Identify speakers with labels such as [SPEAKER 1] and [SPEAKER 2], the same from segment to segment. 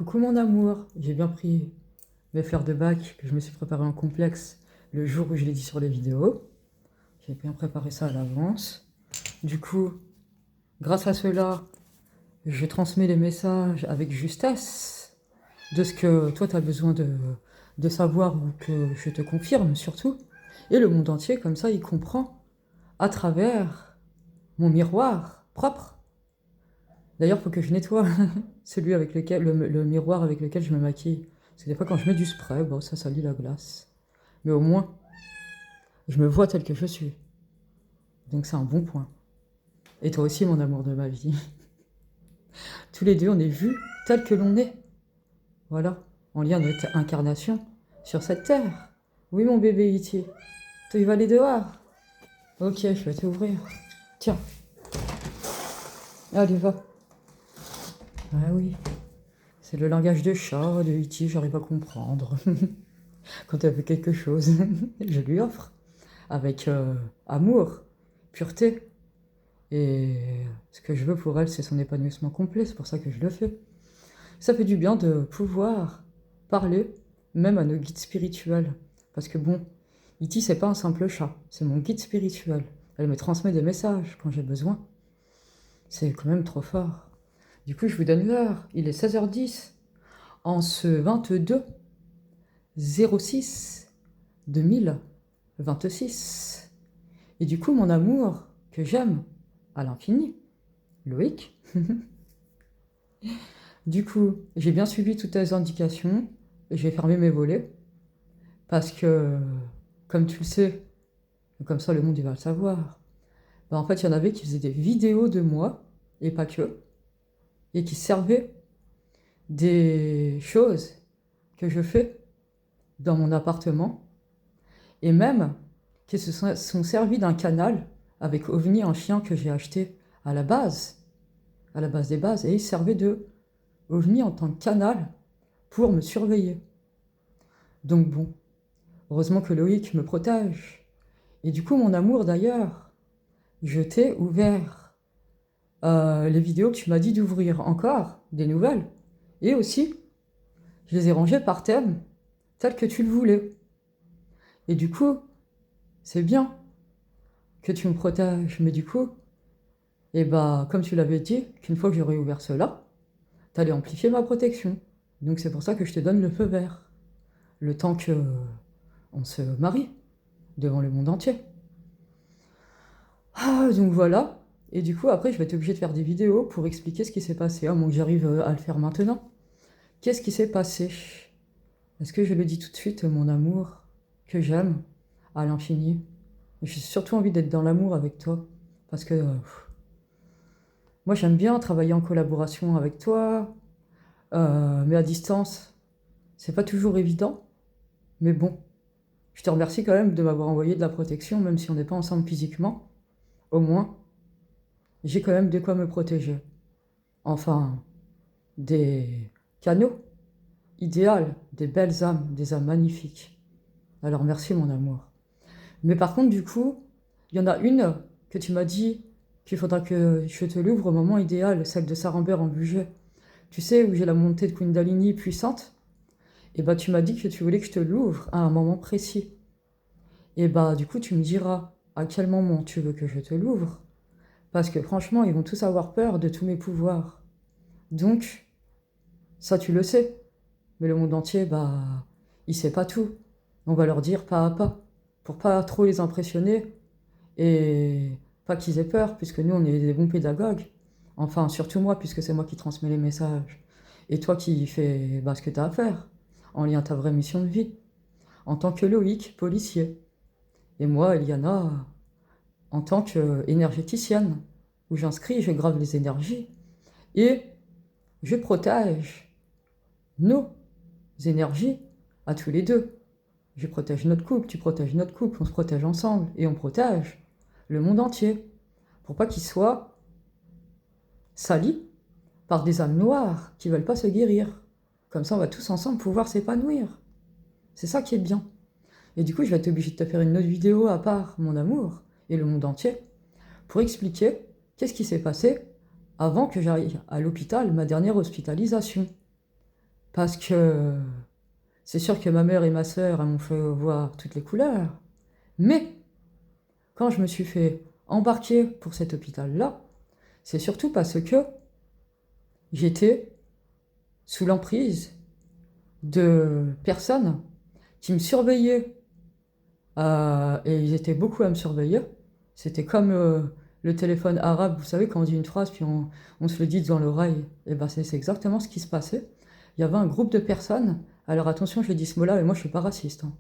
[SPEAKER 1] Coucou mon amour, j'ai bien pris mes fleurs de bac que je me suis préparé en complexe le jour où je l'ai dit sur les vidéos. J'ai bien préparé ça à l'avance. Du coup, grâce à cela, je transmets les messages avec justesse de ce que toi tu as besoin de savoir ou que je te confirme surtout. Et le monde entier, comme ça, il comprend à travers mon miroir propre. D'ailleurs, il faut que je nettoie celui avec lequel, le miroir avec lequel je me maquille. Parce que des fois, quand je mets du spray, bon, ça salit la glace. Mais au moins, je me vois tel que je suis. Donc c'est un bon point. Et toi aussi, mon amour de ma vie. Tous les deux, on est vus tel que l'on est. Voilà, en lien de notre incarnation sur cette terre. Oui, mon bébé Iti. Toi, il va aller dehors. Ok, je vais t'ouvrir. Tiens. Allez, va. Ah oui. C'est le langage de chat, de Iti, j'arrive à comprendre. Quand elle veut quelque chose, je lui offre. Avec amour, pureté. Et ce que je veux pour elle, c'est son épanouissement complet, c'est pour ça que je le fais. Ça fait du bien de pouvoir parler, même à nos guides spirituels. Parce que bon, Iti, c'est pas un simple chat, c'est mon guide spirituel. Elle me transmet des messages quand j'ai besoin. C'est quand même trop fort. Du coup, je vous donne l'heure. Il est 16h10. En ce 22/06/2026. Et du coup, mon amour, que j'aime à l'infini, Loïc. Du coup, j'ai bien suivi toutes tes indications. J'ai fermé mes volets. Parce que, comme tu le sais, comme ça le monde il va le savoir, bah, en fait, il y en avait qui faisaient des vidéos de moi, et pas que, et qui servaient des choses que je fais dans mon appartement, et même qui se sont servis d'un canal avec OVNI, un chien que j'ai acheté à la base des bases, et ils servaient de OVNI en tant que canal pour me surveiller. Donc bon, heureusement que Loïc me protège. Et du coup, mon amour d'ailleurs, je t'ai ouvert les vidéos que tu m'as dit d'ouvrir encore, des nouvelles. Et aussi, je les ai rangées par thème, tel que tu le voulais. Et du coup, c'est bien que tu me protèges. Mais du coup, et bah, comme tu l'avais dit, qu'une fois que j'aurai ouvert cela, t'allais amplifier ma protection. Donc c'est pour ça que je te donne le feu vert. Le temps que on se marie devant le monde entier. Ah, donc voilà. Et du coup, après, je vais être obligée de faire des vidéos pour expliquer ce qui s'est passé. À moins que j'arrive à le faire maintenant. Qu'est-ce qui s'est passé? Est-ce que je le dis tout de suite, mon amour, que j'aime à l'infini? J'ai surtout envie d'être dans l'amour avec toi. Parce que moi, j'aime bien travailler en collaboration avec toi. Mais à distance, c'est pas toujours évident. Mais bon, je te remercie quand même de m'avoir envoyé de la protection, même si on n'est pas ensemble physiquement. Au moins, j'ai quand même de quoi me protéger. Enfin, des canaux idéaux, des belles âmes, des âmes magnifiques. Alors merci mon amour. Mais par contre, du coup, il y en a une que tu m'as dit qu'il faudra que je te l'ouvre au moment idéal, celle de Sarambert en budget. Tu sais, où j'ai la montée de Kundalini puissante. Et bah tu m'as dit que tu voulais que je te l'ouvre à un moment précis. Et bah du coup, tu me diras à quel moment tu veux que je te l'ouvre. Parce que franchement, ils vont tous avoir peur de tous mes pouvoirs. Donc, ça tu le sais. Mais le monde entier, bah, il sait pas tout. On va leur dire pas à pas, pour pas trop les impressionner et pas qu'ils aient peur, puisque nous, on est des bons pédagogues. Enfin, surtout moi, puisque c'est moi qui transmets les messages. Et toi qui fais bah, ce que tu as à faire, en lien à ta vraie mission de vie, en tant que Loïc, policier. Et moi, Eliana, en tant qu'énergéticienne, où j'inscris et je grave les énergies. Et je protège nos énergies à tous les deux. Je protège notre couple, tu protèges notre couple, on se protège ensemble et on protège le monde entier pour pas qu'il soit sali par des âmes noires qui veulent pas se guérir. Comme ça, on va tous ensemble pouvoir s'épanouir. C'est ça qui est bien. Et du coup, je vais être obligée de te faire une autre vidéo à part mon amour et le monde entier pour expliquer qu'est-ce qui s'est passé avant que j'arrive à l'hôpital, ma dernière hospitalisation. Parce que c'est sûr que ma mère et ma sœur elles m'ont fait voir toutes les couleurs. Mais quand je me suis fait embarquer pour cet hôpital-là, c'est surtout parce que j'étais sous l'emprise de personnes qui me surveillaient. Et ils étaient beaucoup à me surveiller. C'était comme le téléphone arabe, vous savez, quand on dit une phrase, puis on se le dit dans l'oreille. Et ben c'est exactement ce qui se passait. Il y avait un groupe de personnes. Alors attention, je dis ce mot-là, mais moi je suis pas raciste, hein,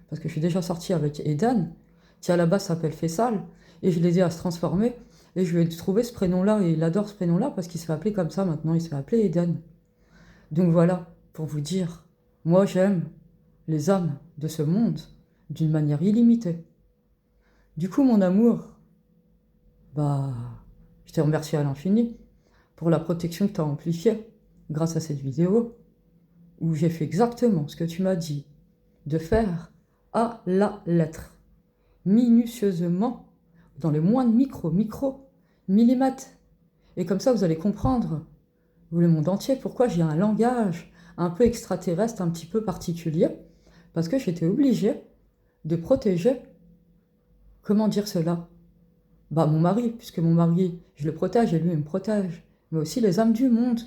[SPEAKER 1] parce que je suis déjà sortie avec Eden, qui à la base s'appelle Faisal, et je l'ai aidé à se transformer. Et je lui ai trouvé ce prénom-là, et il adore ce prénom-là parce qu'il se fait appeler comme ça maintenant, il se fait appeler Eden. Donc voilà, pour vous dire, moi j'aime les âmes de ce monde d'une manière illimitée. Du coup, mon amour, bah, je te remercie à l'infini pour la protection que tu as amplifiée grâce à cette vidéo où j'ai fait exactement ce que tu m'as dit de faire à la lettre, minutieusement, dans les moindres millimètres. Et comme ça, vous allez comprendre, vous le monde entier, pourquoi j'ai un langage un peu extraterrestre, un petit peu particulier, parce que j'étais obligée de protéger, comment dire cela? Bah mon mari, puisque mon mari, je le protège et lui il me protège, mais aussi les âmes du monde,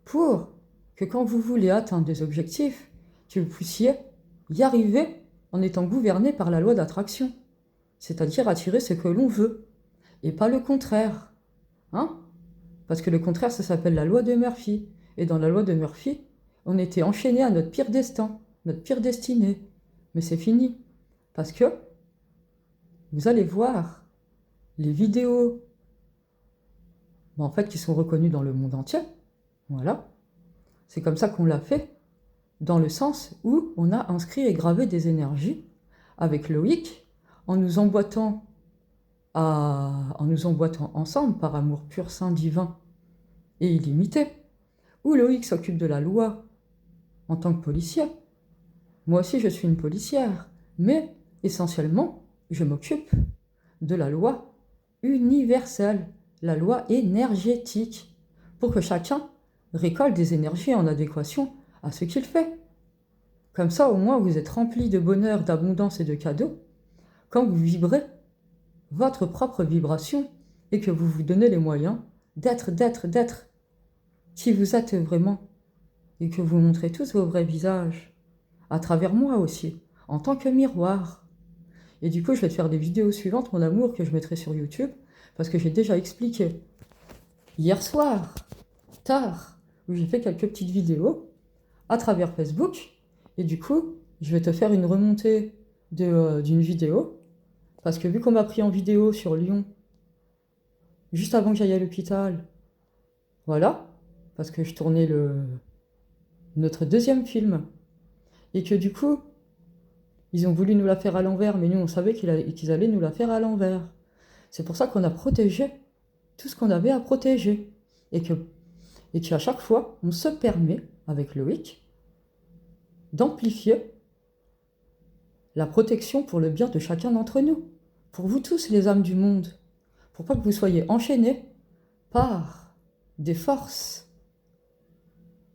[SPEAKER 1] pour que quand vous voulez atteindre des objectifs, que vous puissiez y arriver en étant gouverné par la loi d'attraction, c'est-à-dire attirer ce que l'on veut, et pas le contraire, hein? Parce que le contraire, ça s'appelle la loi de Murphy, et dans la loi de Murphy, on était enchaîné à notre pire destin, notre pire destinée, mais c'est fini, parce que vous allez voir les vidéos en fait, qui sont reconnues dans le monde entier. Voilà. C'est comme ça qu'on l'a fait, dans le sens où on a inscrit et gravé des énergies avec Loïc, en nous emboîtant, en nous emboîtant ensemble par amour pur, saint, divin et illimité, où Loïc s'occupe de la loi en tant que policier. Moi aussi, je suis une policière, mais essentiellement, je m'occupe de la loi universelle, la loi énergétique, pour que chacun récolte des énergies en adéquation à ce qu'il fait. Comme ça, au moins, vous êtes rempli de bonheur, d'abondance et de cadeaux quand vous vibrez votre propre vibration et que vous vous donnez les moyens d'être qui vous êtes vraiment et que vous montrez tous vos vrais visages, à travers moi aussi, en tant que miroir. Et du coup, je vais te faire des vidéos suivantes, mon amour, que je mettrai sur YouTube, parce que j'ai déjà expliqué hier soir, tard, où j'ai fait quelques petites vidéos à travers Facebook. Et du coup, je vais te faire une remontée d'une vidéo, parce que vu qu'on m'a pris en vidéo sur Lyon, juste avant que j'aille à l'hôpital, voilà, parce que je tournais notre deuxième film, et que du coup, ils ont voulu nous la faire à l'envers, mais nous, on savait qu'ils allaient nous la faire à l'envers. C'est pour ça qu'on a protégé tout ce qu'on avait à protéger. Et qu'à chaque fois, on se permet, avec Loïc, d'amplifier la protection pour le bien de chacun d'entre nous. Pour vous tous, les âmes du monde. Pour pas que vous soyez enchaînés par des forces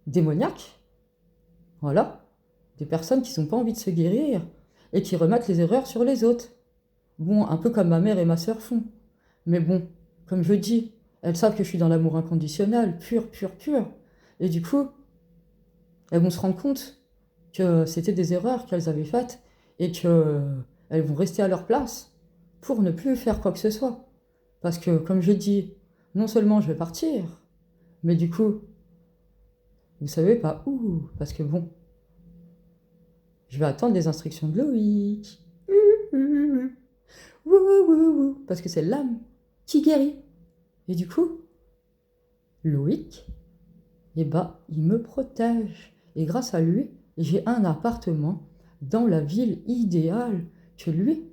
[SPEAKER 1] démoniaques. Voilà. Des personnes qui n'ont pas envie de se guérir et qui remettent les erreurs sur les autres. Bon, un peu comme ma mère et ma sœur font. Mais bon, comme je dis, elles savent que je suis dans l'amour inconditionnel, pur. Et du coup, elles vont se rendre compte que c'était des erreurs qu'elles avaient faites et qu'elles vont rester à leur place pour ne plus faire quoi que ce soit. Parce que, comme je dis, non seulement je vais partir, mais du coup, vous savez pas où, parce que bon, je vais attendre les instructions de Loïc. Parce que c'est l'âme qui guérit. Et du coup, Loïc, eh ben, il me protège. Et grâce à lui, j'ai un appartement dans la ville idéale que lui,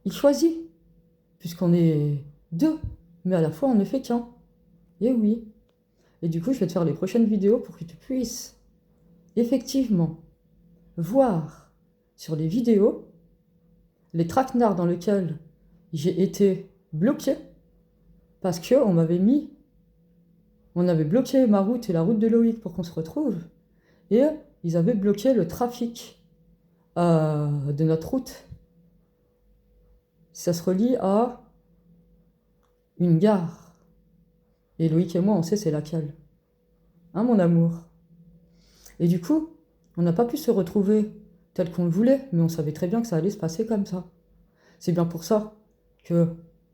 [SPEAKER 1] il choisit. Puisqu'on est deux, mais à la fois on ne fait qu'un. Et oui. Et du coup, je vais te faire les prochaines vidéos pour que tu puisses effectivement voir sur les vidéos les traquenards dans lesquels j'ai été bloqué parce qu'on m'avait mis, on avait bloqué ma route et la route de Loïc pour qu'on se retrouve. et ils avaient bloqué le trafic de notre route. Ça se relie à une gare. Et Loïc et moi, on sait c'est laquelle. Hein, mon amour? Et du coup, on n'a pas pu se retrouver tel qu'on le voulait, mais on savait très bien que ça allait se passer comme ça. C'est bien pour ça que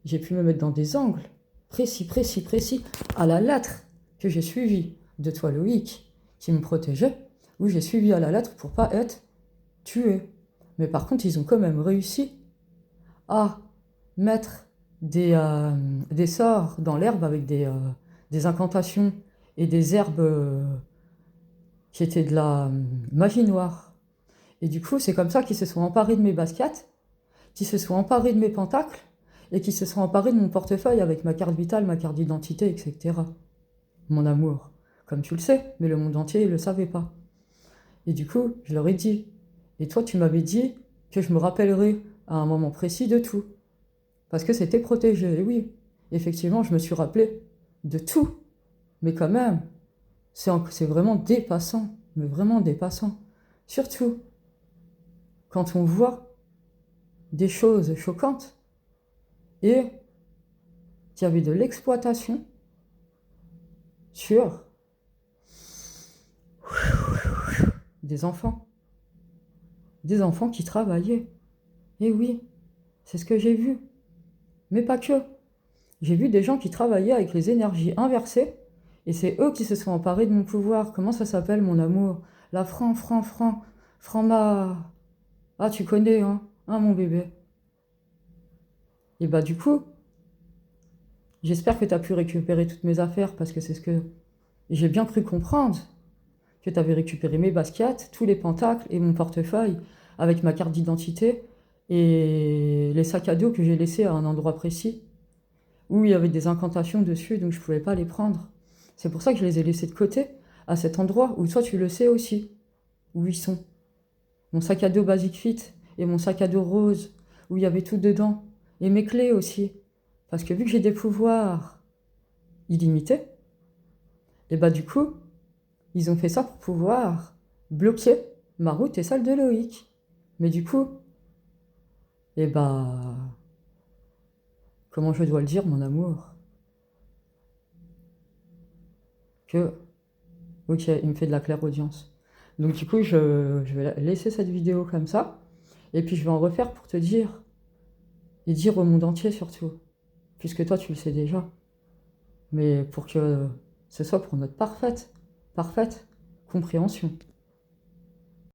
[SPEAKER 1] j'ai pu me mettre dans des angles précis, précis, précis, à la lettre, que j'ai suivi de toi, Loïc, qui me protégeait, où j'ai suivi à la lettre pour pas être tué. Mais par contre, ils ont quand même réussi à mettre des sorts dans l'herbe avec des incantations et des herbes qui étaient de la magie noire. Et du coup, c'est comme ça qu'ils se sont emparés de mes baskets, qu'ils se sont emparés de mes pentacles, et qu'ils se sont emparés de mon portefeuille avec ma carte vitale, ma carte d'identité, etc. Mon amour, comme tu le sais, mais le monde entier ne le savait pas. Et du coup, je leur ai dit. Et toi, tu m'avais dit que je me rappellerais à un moment précis de tout. Parce que c'était protégé. Et oui, effectivement, je me suis rappelé de tout. Mais quand même, c'est vraiment dépassant. Mais vraiment dépassant. Surtout quand on voit des choses choquantes et qu'il y avait de l'exploitation sur des enfants. Des enfants qui travaillaient. Et oui, c'est ce que j'ai vu. Mais pas que. J'ai vu des gens qui travaillaient avec les énergies inversées, et c'est eux qui se sont emparés de mon pouvoir. Comment ça s'appelle, mon amour? La Franc-Ma... Ah, tu connais, hein? Hein, mon bébé? Et bah du coup, j'espère que tu as pu récupérer toutes mes affaires, parce que c'est ce que j'ai bien cru comprendre, que tu avais récupéré mes baskets, tous les pentacles et mon portefeuille, avec ma carte d'identité, et les sacs à dos que j'ai laissés à un endroit précis, où il y avait des incantations dessus, donc je ne pouvais pas les prendre. C'est pour ça que je les ai laissés de côté, à cet endroit où toi tu le sais aussi, où ils sont. Mon sac à dos Basic Fit et mon sac à dos rose, où il y avait tout dedans. Et mes clés aussi. Parce que vu que j'ai des pouvoirs illimités, et bah du coup, ils ont fait ça pour pouvoir bloquer ma route et celle de Loïc. Mais du coup, et bah... Comment je dois le dire, mon amour? Que... Ok, il me fait de la clairaudience. Donc du coup, je vais laisser cette vidéo comme ça. Et puis je vais en refaire pour te dire. Et dire au monde entier surtout. Puisque toi, tu le sais déjà. Mais pour que ce soit pour notre parfaite compréhension.